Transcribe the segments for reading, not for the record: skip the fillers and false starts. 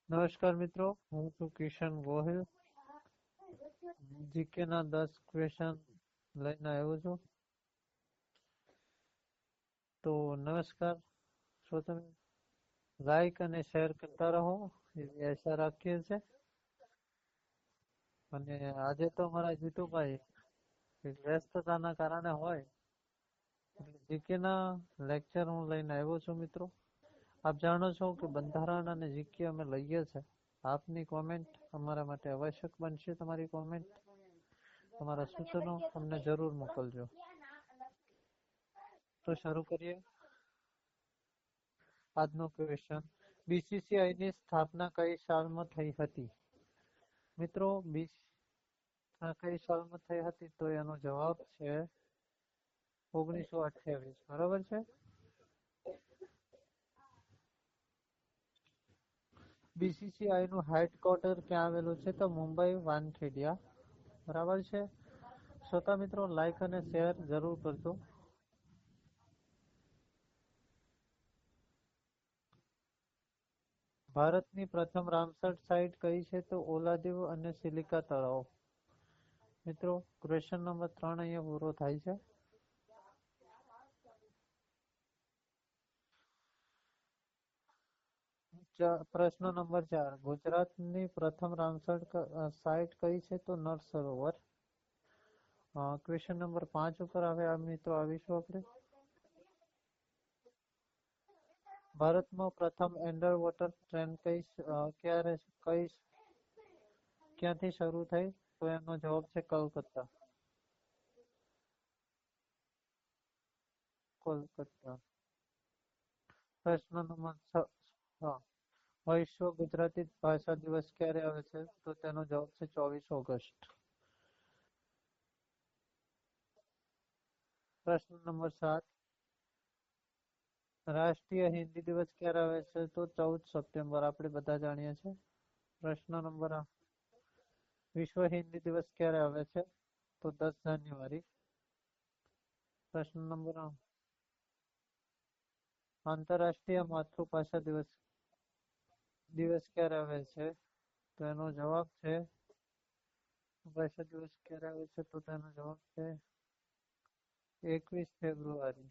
નમસ્કાર મિત્રો, હું છું કિશન ગોહિલ. જીકે ના 10 ક્વેશ્ચન લઈને આવ્યો છું. તો નમસ્કાર. શું તમે લાઈક અને શેર કરતા રહો એવી આશા રાખીએ છીએ. અને આજે તો અમારા જીતુભાઈ વ્યસ્તતાના કારણે હોય જીકે ના લેક્ચર હું લઈને આવ્યો છું મિત્રો. આપ જાણો છો કે બંધારણ અને જીકે અમે લઈએ છીએ. આપની કોમેન્ટ અમારા માટે આવશ્યક બનશે. તમારી કોમેન્ટ, તમારા સૂચનો અમને જરૂર મોકલજો. તો શરૂ કરીએ આજનો ક્વેશ્ચન. બીસીસીઆઈ ની સ્થાપના કઈ સાલમાં થઈ હતી? મિત્રો, કઈ સાલમાં થઈ હતી? તો એનો જવાબ છે 1928. બરાબર છે. બીસીસીઆઈ નું હેડક્વાર્ટર ક્યાં આવેલું છે? તો મુંબઈ વાનખેડિયા. બરાબર છે. શ્રોતા મિત્રો, લાઈક અને શેર જરૂર કરજો. ભારતની પ્રથમ રામસર સાઇટ કઈ છે? તો ઓલાદીવ અને સિલિકા તળાવ. મિત્રો, ક્વેશ્ચન નંબર 3 અહીંયા પૂરો થાય છે. પ્રશ્ન નંબર 4. ગુજરાતની પ્રથમ રામસર સાઇટ કઈ છે? તો નળ સરોવર. ક્વેશ્ચન નંબર 5 ઉપર હવે મિત્રો આવીશું આપણે. ભારતમાં પ્રથમ અંડર વોટર ટ્રેન ક્યાંથી શરૂ થઈ? તો એનો જવાબ છે કોલકાતા. પ્રશ્ન નંબર 6. વિશ્વ ગુજરાતી ભાષા દિવસ ક્યારે આવે છે? તો તેનો જવાબ છે 24 ઓગસ્ટ. પ્રશ્ન નંબર 7. રાષ્ટ્રીય હિન્દી દિવસ ક્યારે આવે છે? તો 14 સપ્ટેમ્બર. આપણે બધા જાણીએ છીએ. પ્રશ્ન નંબર 8. વિશ્વ હિન્દી દિવસ ક્યારે આવે છે? તો 10 જાન્યુઆરી. પ્રશ્ન નંબર 9. આંતરરાષ્ટ્રીય માતૃભાષા દિવસ ક્યારે આવે છે? તો એનો જવાબ છે ભાષા દિવસ ક્યારે આવે છે? તો તેનો જવાબ છે 21 ફેબ્રુઆરી.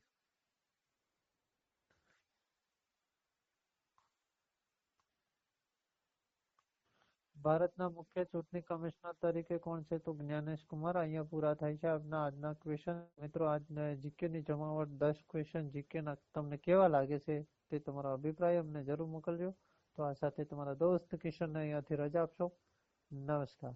ભારતના મુખ્ય ચૂંટણી કમિશનર તરીકે કોણ છે? તો જ્ઞાનેશ કુમાર. અહીંયા પૂરા થાય છે આપના આજના ક્વેશ્ચન. મિત્રો, આજના જીકે ની જમાવટ 10 ક્વેશ્ચન જીકે ના તમને કેવા લાગે છે તે તમારો અભિપ્રાય અમને જરૂર મોકલજો. તો આ સાથે તમારા દોસ્ત કિશનને અહીંયાથી રજા આપશો. નમસ્કાર.